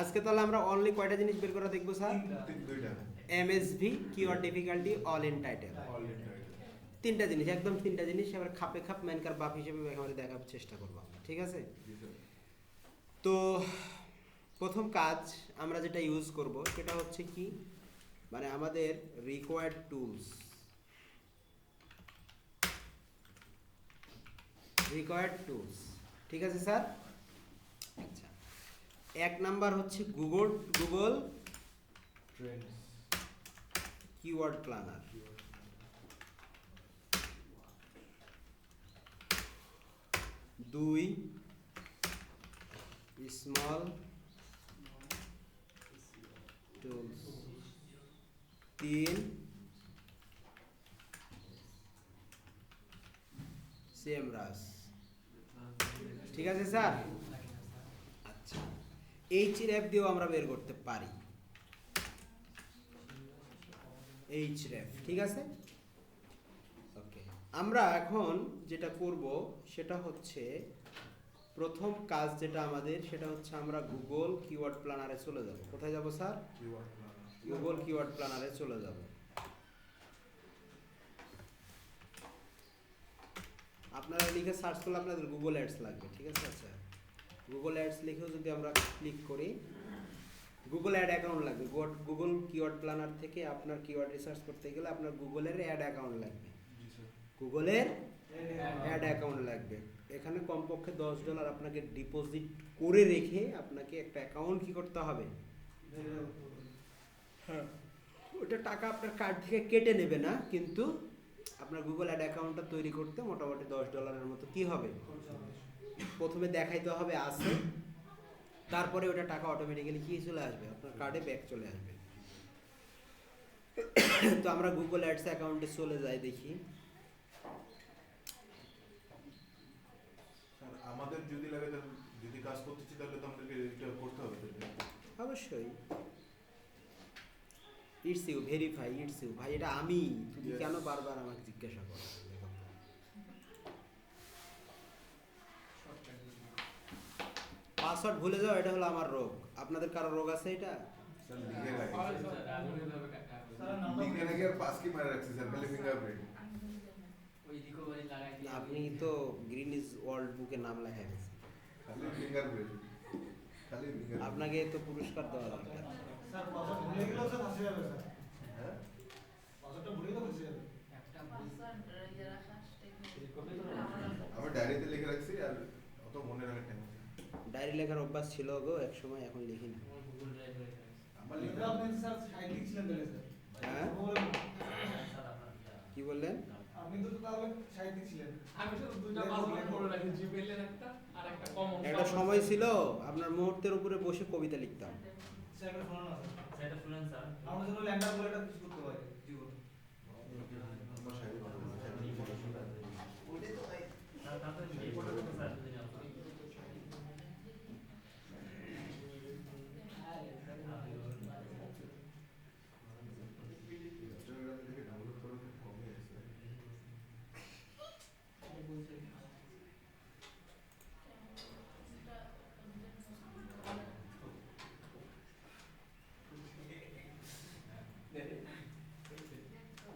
আজকে তাহলে আমরা অনলি কয়টা জিনিস বের করা দেখবো স্যার? দুইটা। MSV keyword difficulty all in title, তিনটা জিনিস, একদম তিনটা জিনিস। এবার খাপে খাপ ম্যানকার বাপ হিসেবে একেবারে দেখার চেষ্টা করবো আমরা, ঠিক আছে? তো প্রথম কাজ আমরা যেটা ইউজ করব সেটা হচ্ছে কি, মানে আমাদের রিকোয়ার্ড টুলস, ঠিক আছে স্যার? আচ্ছা, এক নাম্বার হচ্ছে গুগল ট্রেন্ডস কিওয়ার্ড প্ল্যানার। দুই, স্মল টুলস। তিন, সেমরাস। ঠিক আছে স্যার? আচ্ছা, এইচরেফ দিয়েও আমরা বের করতে পারি, এইচরেফ, ঠিক আছে? ওকে, আমরা এখন যেটা করব সেটা হচ্ছে, প্রথম কাজ যেটা আমাদের সেটা হচ্ছে আমরা গুগল কিওয়ার্ড প্ল্যানারে চলে যাব। কোথায় যাব স্যার? গুগল কিওয়ার্ড প্ল্যানারে চলে যাব। আপনারা লিখে সার্চ করলে আপনাদের গুগল অ্যাডস লাগবে, ঠিক আছে? আচ্ছা, গুগল অ্যাডস লিখেও যদি আমরা ক্লিক করি, গুগল অ্যাড অ্যাকাউন্ট লাগবে। গুগল কিওয়ার্ড প্ল্যানার থেকে আপনার কিওয়ার্ড রিসার্চ করতে গেলে আপনার গুগলের অ্যাড অ্যাকাউন্ট লাগবে, গুগলের অ্যাড অ্যাকাউন্ট লাগবে। এখানে কমপক্ষে $10 আপনাকে ডিপোজিট করে রেখে আপনাকে একটা অ্যাকাউন্ট কি করতে হবে? হ্যাঁ, ওটা টাকা আপনার কার্ড থেকে কেটে নেবে না, কিন্তু আপনার গুগল অ্যাড অ্যাকাউন্টটা তৈরি করতে মোটামুটি $10 মতো কি হবে, প্রথমে দেখাইতে হবে আছে, তারপরে ওটা টাকা অটোমেটিক্যালি কি চলে আসবে, আপনার কার্ডে ব্যাক চলে আসবে। তো আমরা গুগল অ্যাডস অ্যাকাউন্টে চলে যাই, দেখি। আমাদের যদি লাগে, তাহলে যদি কাজ করতেছি তাহলে তো আমাদেরকে এটা করতে হবে। অবশ্যই, it's you, verify it's you. ভাই এটা আমি, তুমি কেন বারবার আমাকে জিজ্ঞাসা করো? পাসওয়ার্ড ভুলে যাও, এটা হলো আমার রোগ। আপনাদের কারো রোগ আছে এটা? স্যার লিখে রাখি, লিখে রাখি আর পাস কি মারা রাখছি স্যার, খালি ফিঙ্গারপ্রিন্ট। আপনি তো গ্রিনিজ ওয়ার্ল্ড বুকে নাম লেখা গেছে, খালি ফিঙ্গারপ্রিন্ট, খালি ফিঙ্গারপ্রিন্ট। আপনাকে তো পুরস্কার দেওয়া দরকার। স্যার পাসওয়ার্ড ভুলে গেলেও স্যার ফাঁসে যাবে স্যার। হ্যাঁ, পাসওয়ার্ডটা ভুলে গেলেও ফাঁসে যাবে। আমি ডায়েরিতে লিখে রাখছি, আর অত মনে রাখার টাইম আছে। ডায়েরি লেখার অভ্যাস ছিল গো এক সময়, এখন লিখি না। আমার লিখে লিখে আপনি স্যার সাহিত্যিক ছিলেন তাহলে স্যার। হ্যাঁ, কি বললেন? আপনি তো তাহলে সাহিত্যিক ছিলেন। আমি শুধু দুইটা পাসওয়ার্ড করে রাখি, জিমেইলের একটা আর একটা কমন। একটা সময় ছিল আপনার মুহূর্তের উপরে বসে কবিতা লিখতাম। স্যার এটা শোনান না স্যার। সেটা শুনেন স্যার। আমরা যেন ল্যান্ডার বলে এটা কিছু করতে পারি জীবনে। আমার সাহেব ভালো আছে, সাহেব পড়াশোনা ওইটাই তো ভাই। স্যার তাড়াতাড়ি এই ফটো স্যার যদি না পারি। ইনস্টাগ্রাম থেকে ডাউনলোড করা খুব কমই আছে।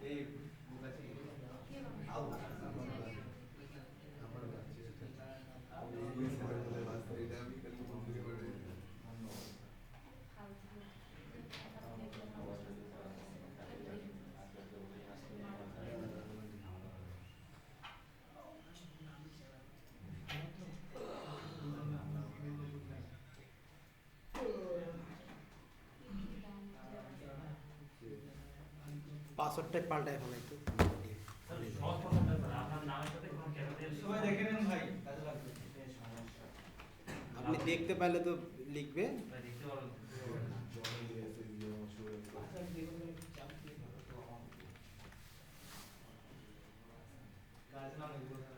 এই বুকাচি আউ আমার বাচ্চা ইংলিশ পড়ে বলে বাচ্চা, এটা আমি খালি বন্ধুকে পড়ে দিই। পাসওয়ার্ডটা পাল্টায় ফেলাই তো। স্যার সহজ কথা স্যার, আপনার নামের সাথে কোনো ক্যাপিটাল সবাই দেখে নেন ভাই, কাজে লাগবে। আপনি দেখতে পাইলে তো লিখবে। দেখতে পারবেন। জনি এসে দিয়ে শুরু আচ্ছা দেখুন চাপ দিয়ে কাজ নাম এগুলো স্যার।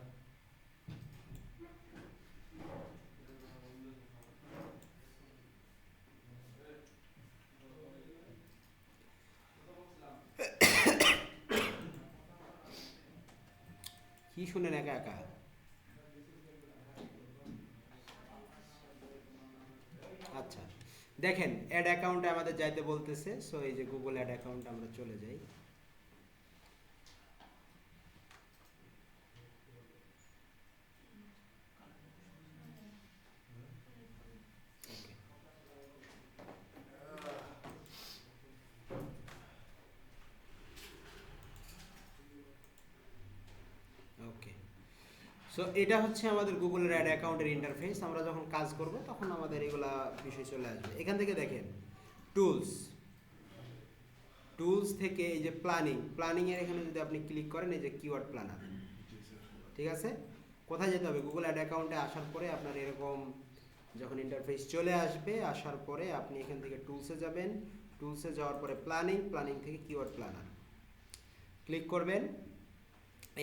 কি শুনেন একা একা? আচ্ছা, দেখেন অ্যাড অ্যাকাউন্টে আমাদের যাইতে বলতেছে, সো এই যে গুগল অ্যাড অ্যাকাউন্ট আমরা চলে যাই। ওকে, সো এটা হচ্ছে আমাদের গুগলের অ্যাড অ্যাকাউন্টের ইন্টারফেস। আমরা যখন কাজ করব তখন আমাদের এগুলা বিষয় চলে আসবে। এখান থেকে দেখেন টুলস, টুলস থেকে এই যে প্ল্যানিংয়ের এখানে যদি আপনি ক্লিক করেন, এই যে কিওয়ার্ড প্ল্যানার, ঠিক আছে? কোথায় যেতে হবে? গুগল অ্যাড অ্যাকাউন্টে আসার পরে আপনার এরকম যখন ইন্টারফেস চলে আসবে, আসার পরে আপনি এখান থেকে টুলসে যাবেন, টুলসে যাওয়ার পরে প্ল্যানিং থেকে কিওয়ার্ড প্ল্যানার ক্লিক করবেন।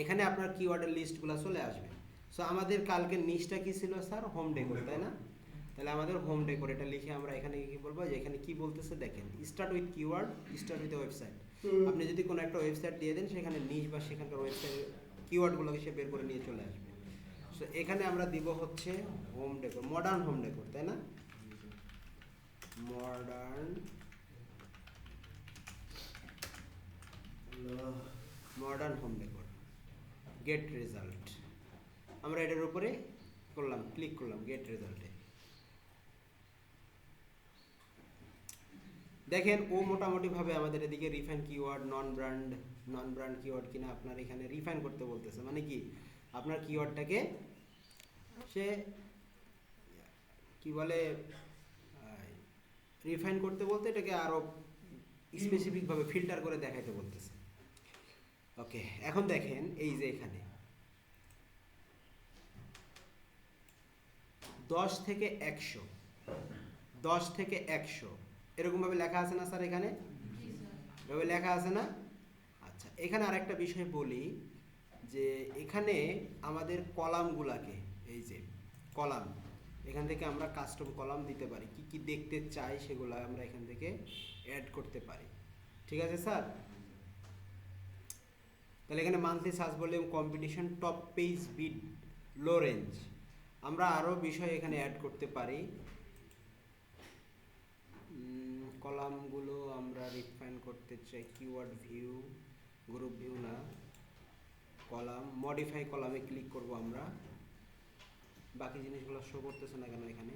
এখানে আপনার কিওয়ার্ডের লিস্টগুলো চলে আসবে। সো আমাদের কালকের নিচটা কি ছিল স্যার? হোম ডেকোর, তাই না? তাহলে আমাদের হোম ডেকোর এটা লিখে আমরা এখানে কি বলবো, যে এখানে কি বলতেছে দেখেন, start with keyword, start with website. আপনি যদি কোনো একটা ওয়েবসাইট দিয়ে দেন, সেখানে নিচ বা সেখানকার ওয়েবসাইট কিওয়ার্ডগুলোকে সে বের করে নিয়ে চলে আসবে। সো এখানে আমরা দিব হচ্ছে home decor, modern home decor, তাই না? Modern home decor, gate result. আমরা এটার উপরে করলাম, ক্লিক করলাম গেট রেজাল্টে। দেখেন ও মোটামুটিভাবে আমাদের এদিকে রিফাইন কিওয়ার্ড, নন ব্র্যান্ড কিওয়ার্ড কিনা আপনার এখানে রিফাইন করতে বলতেছে। মানে কি, আপনার কিওয়ার্ডটাকে সে কি বলে, রিফাইন করতে বলতে এটাকে আরো স্পেসিফিকভাবে ফিল্টার করে দেখাইতে বলতেছে। ওকে, এখন দেখেন এই যে এখানে 10 থেকে 100, 10 থেকে 100 এরকমভাবে লেখা আছে না স্যার? এখানে এভাবে লেখা আছে না? আচ্ছা, এখানে আরেকটা বিষয় বলি, যে এখানে আমাদের কলামগুলাকে, এই যে কলাম, এখান থেকে আমরা কাস্টম কলাম দিতে পারি, কি কি দেখতে চাই সেগুলো আমরা এখান থেকে অ্যাড করতে পারি। ঠিক আছে স্যার? তাহলে এখানে monthly search volume, competition, top page, bid, low range, আমরা আরও বিষয় এখানে অ্যাড করতে পারি। কলামগুলো আমরা রিফাইন করতে চাই, কিওয়ার্ড ভিউ, গ্রুপ ভিউ না, কলাম, মডিফাই কলামে ক্লিক করব আমরা। বাকি জিনিসগুলো শো করতেছে না কেন এখানে?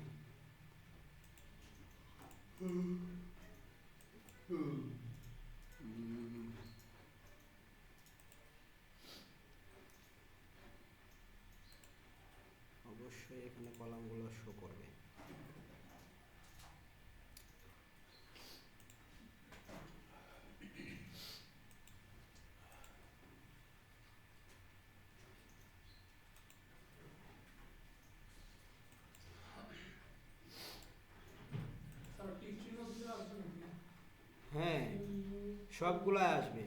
অবশ্যই এখানে কলামগুলো শো করবে। স্যার টিক চিহ্ন দিলে আসবে নাকি? হ্যাঁ, সবগুলাই আসবে।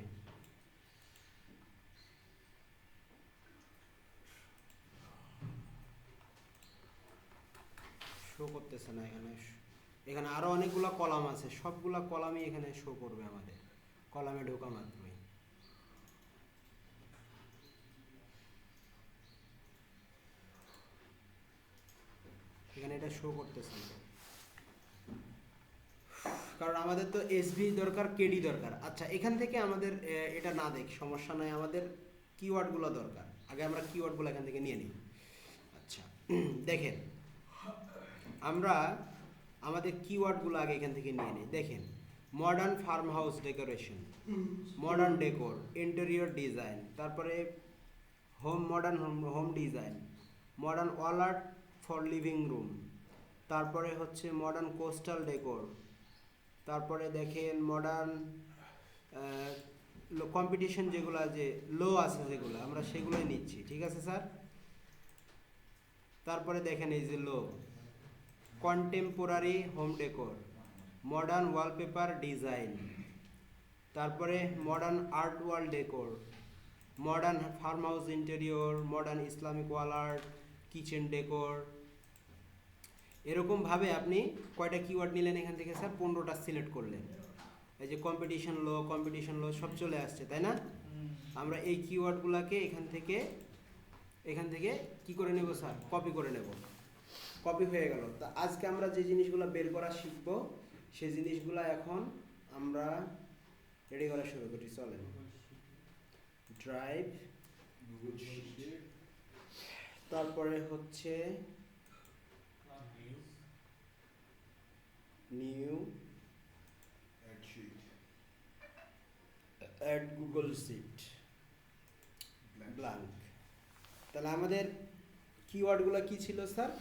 শো করতেছে না এখানে। এখানে আরো অনেকগুলো কলাম আছে, সবগুলা কলামই এখানে শো করবে আমাদের কলামে ঢোকা মাত্রই। এখানে এটা শো করতেছে না, কারণ আমাদের তো এসভি দরকার, কেডি দরকার। আচ্ছা, এখান থেকে আমাদের এটা না দেখ সমস্যা নাই, আমাদের কিওয়ার্ডগুলো দরকার। আগে আমরা কিওয়ার্ডগুলো এখান থেকে নিয়ে নিই। আচ্ছা, দেখেন আমরা আমাদের কিওয়ার্ডগুলো আগে এখান থেকে নিয়ে নিই। দেখেন, modern farm house decoration, modern decor, interior design, তারপরে modern home design, modern wall art for living room, তারপরে হচ্ছে মডার্ন কোস্টাল ডেকোর, তারপরে দেখেন মডার্ন কম্পিটিশন, যেগুলো যে লো আছে যেগুলো আমরা সেগুলোই নিচ্ছি। ঠিক আছে স্যার? তারপরে দেখেন এই যে low, contemporary home decor, modern wallpaper design, তারপরে modern art wall decor, modern farm house interior, modern Islamic wall art, kitchen decor. এরকমভাবে আপনি কয়টা কিওয়ার্ড নিলেন এখান থেকে স্যার? 15টা সিলেক্ট করলেন। এই যে কম্পিটিশন লো সব চলে আসছে, তাই না? আমরা এই কিওয়ার্ডগুলোকে এখান থেকে কি করে নেব স্যার? কপি করে নেব। কপি হয়ে গেল। তা আজকে আমরা যে জিনিসগুলো বের করা শিখবো সেই জিনিসগুলো এখন আমরা রেডি করা শুরু করি, চলেন। ড্রাইভ, গুগল শিট, তারপরে হচ্ছে new, add sheet, add Google sheet, blank. তাহলে আমাদের কিওয়ার্ডগুলো কি ছিল স্যার?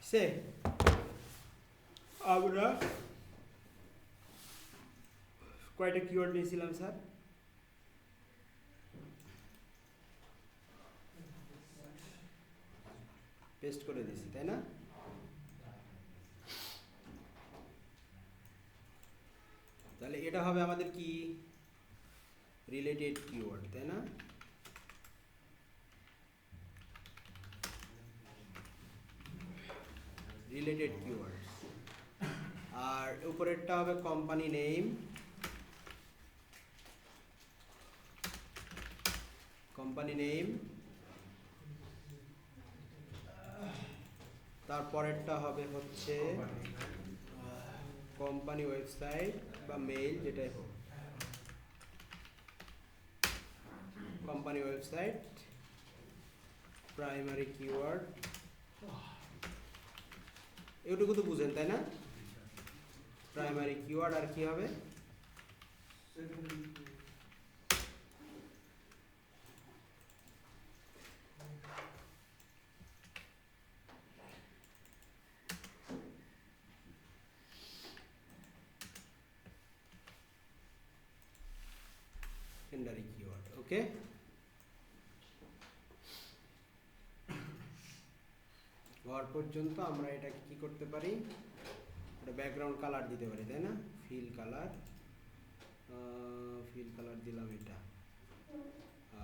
সে আমরা কয়টা কিওয়ার্ড নিয়েছিলাম স্যার? পেস্ট করে দিয়েছি, তাই না? তাহলে এটা হবে আমাদের কি রিলেটেড কিওয়ার্ড, তাই না? Related keyword. আর উপরেরটা হবে কোম্পানি নেম, কোম্পানি নেম। তারপরেরটা হবে হচ্ছে কোম্পানি ওয়েবসাইট বা মেইল, যেটাই হোক, কোম্পানি ওয়েবসাইট, প্রাইমারি কিওয়ার্ড। এটুকু তো বুঝেন, তাই না? Primary keyword. আর কি হবে? Secondary keyword. ওকে, হওয়ার পর্যন্ত আমরা এটাকে কি করতে পারি? একটা ব্যাকগ্রাউন্ড কালার দিতে পারি, তাই না? ফিল কালার, ফিল কালার দিলাম এটা।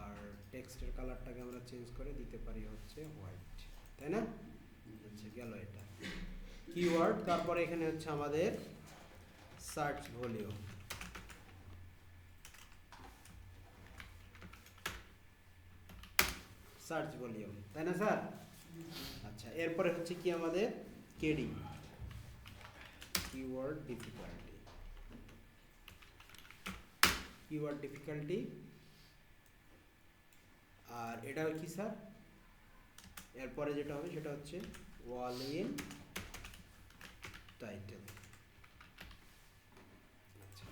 আর টেক্সটের কালারটাকে আমরা চেঞ্জ করে দিতে পারি হচ্ছে হোয়াইট, তাই না? আচ্ছা, গেল এটা কিওয়ার্ড। তারপরে এখানে হচ্ছে আমাদের সার্চ ভলিউম। সার্চ ভলিউম, তাই না স্যার? আচ্ছা, এরপরে হচ্ছে কি আমাদের KD, keyword difficulty. Keyword difficulty. আর এটা কি স্যার? এরপরে যেটা হবে সেটা হচ্ছে ওয়ালিন টাইটেল। আচ্ছা,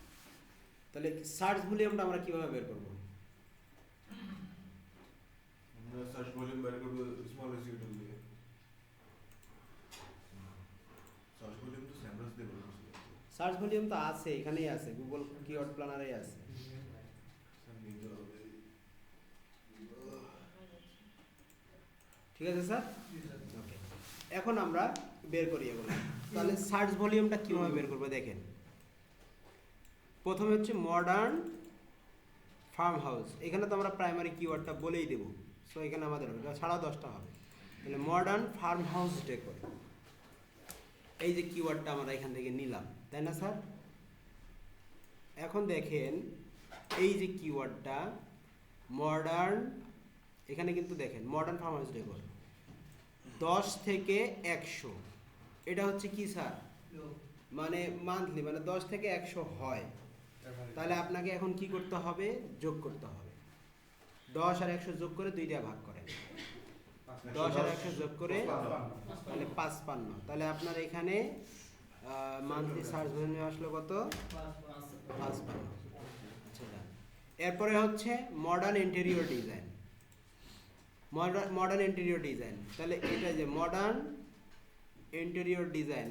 তাহলে সার্চ ভলিউমটা আমরা কিভাবে বের করব? আমরা সার্চ ভলিউম বের করব স্মল এসইউটুল দিয়ে। সার্চ ভলিউম তো স্যাম্পলস দিয়ে বের করছি। সার্চ ভলিউম তো আছে, এখানেই আছে, গুগল কিওয়ার্ড প্ল্যানারেই আছে। স্যার নিতে হবে। ঠিক আছে স্যার? ওকে, এখন আমরা বের করি এগুলো। তাহলে সার্চ ভলিউমটা কিভাবে বের করবো দেখেন। প্রথমে হচ্ছে মডার্ন ফার্ম হাউস। এখানে তো আমরা প্রাইমারি কিওয়ার্ডটা বলেই দেবো, সো এখানে আমাদের হবে ছাড়াও 10টা হবে। তাহলে মডার্ন ফার্ম হাউস ডেকোর, এই যে কিওয়ার্ডটা আমরা এখান থেকে নিলাম, তাই না স্যার? এখন দেখেন এই যে কিওয়ার্ডটা মডার্ন, এখানে কিন্তু দেখেন মডার্ন ফার্ম হাউস ডেকোর 10 থেকে 100, এটা হচ্ছে কি স্যার? মানে মান্থলি, মানে 10 থেকে 100 হয়। তাহলে আপনাকে এখন কি করতে হবে? যোগ করতে হবে। 10 আর 100 যোগ করে 2 দিয়ে ভাগ করেন। 10 আর 100 যোগ করে তাহলে 55। তাহলে আপনার এখানে মান্থলি সার্চ ভলিউম আসলো কত? 55। আচ্ছা, এরপরে হচ্ছে modern interior design. Modern interior design, তাহলে এটা যে মডার্ন ইন্টেরিয়র ডিজাইন,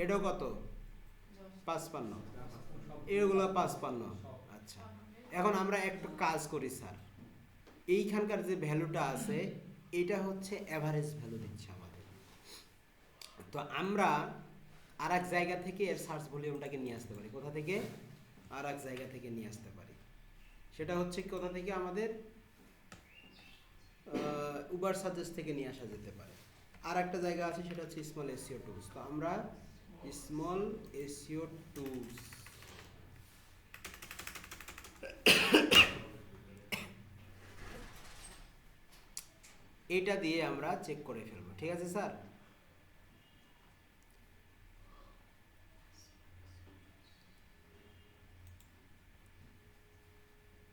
এটাও কত? 55। এগুলো 55। আচ্ছা, এখন আমরা একটু কাজ করি স্যার। এইখানকার যে ভ্যালুটা আছে এটা হচ্ছে অ্যাভারেজ ভ্যালু দিচ্ছে আমাদের। তো আমরা আর এক জায়গা থেকে এর সার্চ ভলিউমটাকে নিয়ে আসতে পারি। কোথা থেকে? আর এক জায়গা থেকে নিয়ে আসতে পারি। সেটা হচ্ছে কোথা থেকে আমাদের উবার সাজেস্ট থেকে নিয়ে আসা যেতে পারে। আর একটা জায়গা আছে সেটা হচ্ছে স্মল এসইও টুলস। তো আমরা স্মল এসইও টুলস এটা দিয়ে আমরা চেক করে ফেলবো, ঠিক আছে স্যার?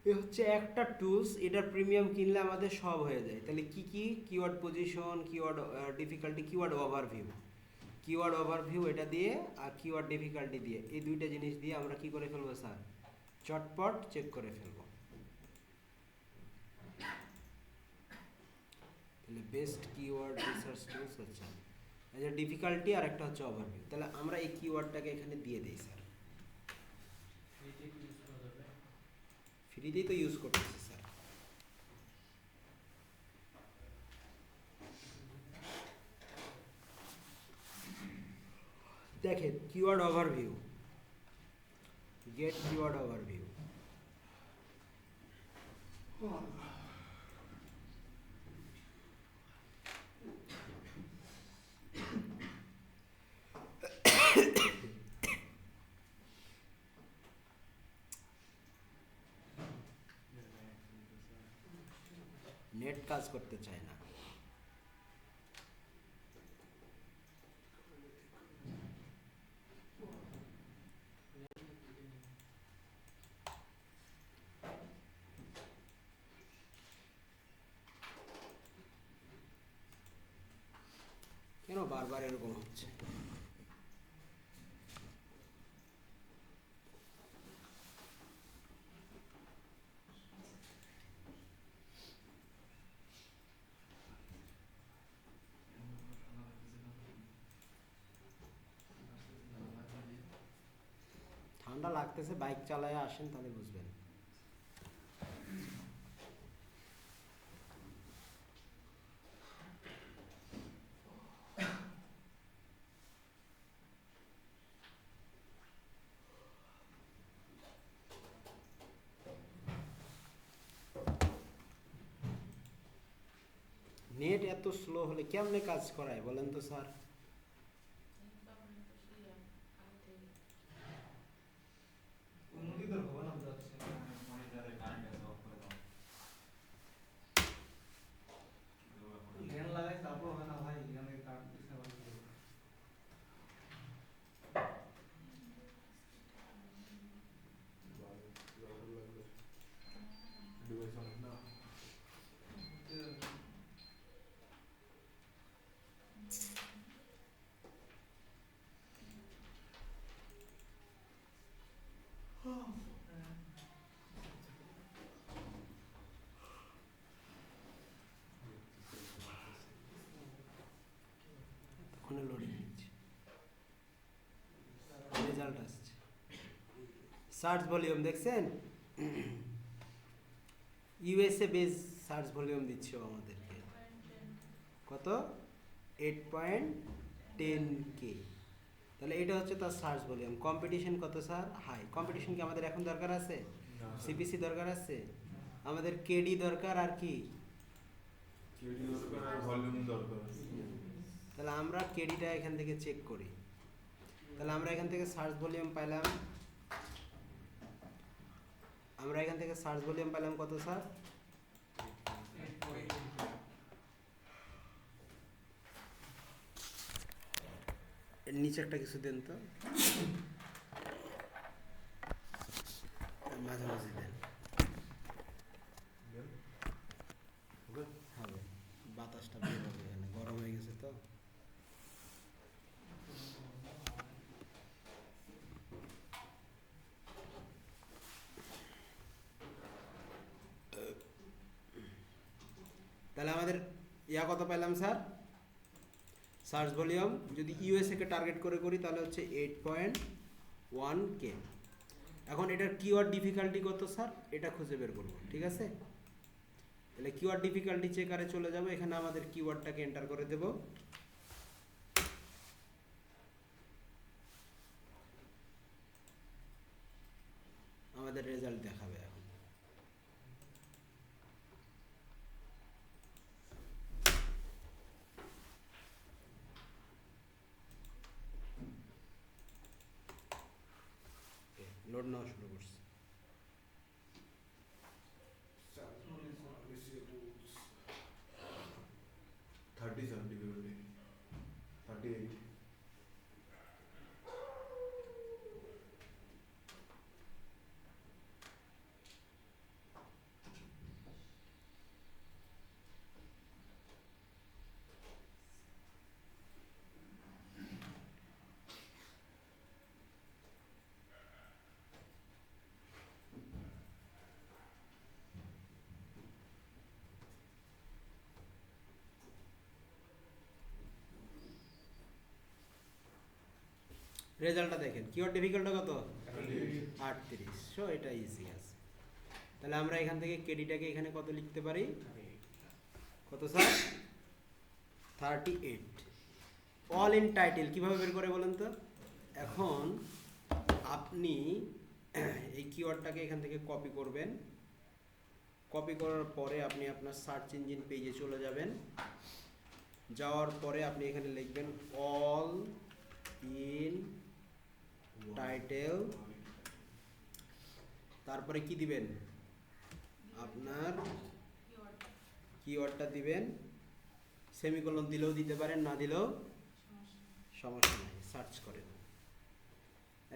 এ হচ্ছে একটা টুলস, এটার প্রিমিয়াম কিনলে আমাদের সব হয়ে যায়। তাহলে কি কি keyword position, keyword difficulty, keyword overview. Keyword overview এটা দিয়ে আর কিওয়ার্ড ডিফিকাল্টি দিয়ে, এই দুইটা জিনিস দিয়ে আমরা কি করে ফেলবো স্যার? চটপট চেক করে ফেলবো। তাহলে বেস্ট কিওয়ার্ড রিসার্চ টুলস হচ্ছে এই যে ডিফিকাল্টি আর একটা হচ্ছে ওভারভিউ। তাহলে আমরা এই কিওয়ার্ডটাকে এখানে দিয়ে দিই স্যার। ফ্রিতেই তো ইউজ করতেছি স্যার। দেখেন keyword overview, get keyword overview. Net কাজ করতে চায় না। কেন বারবার এরকম হচ্ছে? ঠান্ডা লাগতেছে, বাইক চালায় আসেন তাহলে বুঝবেন। নেট এত স্লো হলে কেমনে কাজ করায় বলেন তো স্যার? উন্নতি তো হবে না যাচ্ছে। ল্যান্ড লাগাই তারপর হয় না ভাই, এখানে কাট দিতে হবে। ডিভাইস অনেক না। ওখানে লোডিং নিচ্ছে, রেজাল্ট আসছে। সার্চ ভলিউম দেখছেন? ইউএসএ বেস সার্চ ভলিউম দিচ্ছে ও আমাদেরকে কত? 8.10K। তাহলে এটা হচ্ছে তার সার্চ ভলিউম। কম্পিটিশন কত স্যার? হাই। কম্পিটিশন কি আমাদের এখন দরকার আছে? সিপিসি দরকার আছে, আমাদের কেডি দরকার, আর কি? কেডি দরকার আর ভলিউম দরকার। তাহলে আমরা কেডিটা এখান থেকে চেক করি। তাহলে আমরা এখান থেকে সার্চ ভলিউম পাইলাম, আমরা এখান থেকে সার্চ ভলিউম পেলাম কত স্যার? এর নিচে একটা কিছু দেন তো, মাঝামাঝি দেন। হবে, বাতাসটা বের হবে, এখানে গরম হয়ে গেছে তো। তাহলে আমাদের ইয়া কত পেলাম স্যার? সার্চ ভলিউম যদি ইউএসএ কে টার্গেট করে করি তাহলে হচ্ছে 8.1K। এখন এটার কিওয়ার্ড ডিফিকাল্টি কত স্যার? এটা খুঁজে বের করব, ঠিক আছে? তাহলে কিওয়ার্ড ডিফিকাল্টি চেকারে চলে যাব, এখানে আমাদের কিওয়ার্ডটাকে এন্টার করে দেব। আমাদের রেজাল্ট দেখাবে এখন। লোড নেওয়া শুরু করছে। थर्टी 38 রেজাল্টটা দেখেন, কিওয়ার্ড ডিফিকাল্ট কত? 38। সো এটা ইজি আছে। তাহলে আমরা এখান থেকে কেডিটাকে এখানে কত লিখতে পারি? কত স্যার? 38। অল ইন টাইটেল কিভাবে বের করে বলেন তো? এখন আপনি এই কিওয়ার্ডটাকে এখান থেকে কপি করবেন। কপি করার পরে আপনি আপনার সার্চ ইঞ্জিন পেজে চলে যাবেন। যাওয়ার পরে আপনি এখানে লিখবেন অল ইন টাইটেল, তারপরে কি দিবেন? আপনার কিওয়ার্ডটা দিবেন, সেমিকোলন দিলেও দিতে পারেন, না দিলেও সমস্যা নেই, সার্চ করেন।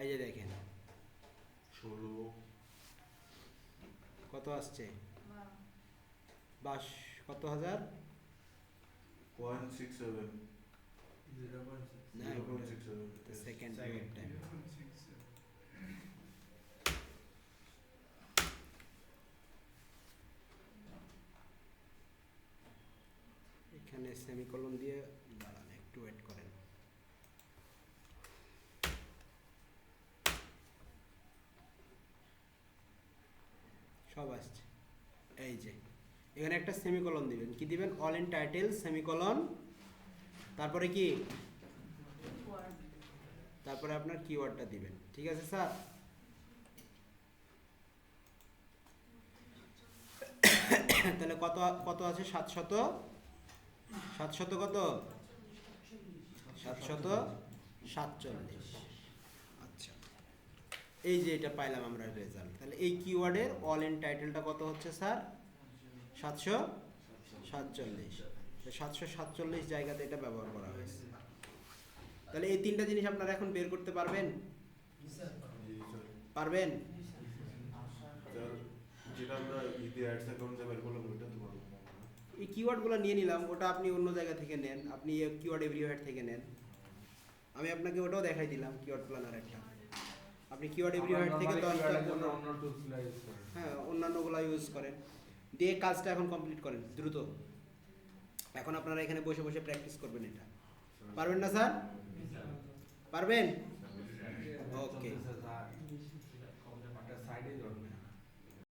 এই যে দেখেন 16 কত আসছে, বাস কত হাজার 0.67 না, 0.67 সেকেন্ড টাইম। এখানে সেমিকোলন দিয়ে দাঁড়ান, একটু ওয়েট করেন। সব আসছে। এই যে এখানে একটা সেমিকোলন দিবেন, কি দিবেন? অল ইন টাইটেল সেমিকোলন, তারপরে কি? তারপরে আপনার কিওয়ার্ডটা দিবেন। ঠিক আছে স্যার? তাহলে কত কত আছে? 700 কত? 747। আচ্ছা, এই যে এটা পাইলাম আমরা রেজাল্ট। তাহলে এই কিওয়ার্ডের অল ইন টাইটেলটা কত হচ্ছে স্যার? 747। 747 জায়গাতে এটা ব্যবহার করা হয়েছে। তাহলে এই তিনটা জিনিস আপনারা এখন বের করতে পারবেন? পারবেন? স্যার যেটা আমরা ইতি অ্যাডস অ্যাকাউন্টে বের করলাম ওটা তো পারবো না। এই কিওয়ার্ডগুলো নিয়ে নিলাম, ওটা আপনি অন্য জায়গা থেকে নেন, আপনি কিওয়ার্ড এভরিওয়্যার থেকে নেন। আমি আপনাকে ওটাও দেখাই দিলাম, কিওয়ার্ড প্ল্যানার একটা। আপনি কিওয়ার্ড এভরিওয়্যার থেকে 10টা হ্যাঁ অন্যান্যগুলো ইউজ করেন, দিয়ে কাজটা এখন কমপ্লিট করেন দ্রুত। এখন আপনারা এখানে বসে বসে প্র্যাকটিস করবেন এটা। পারবেন না স্যার? পারবেন? ওকে।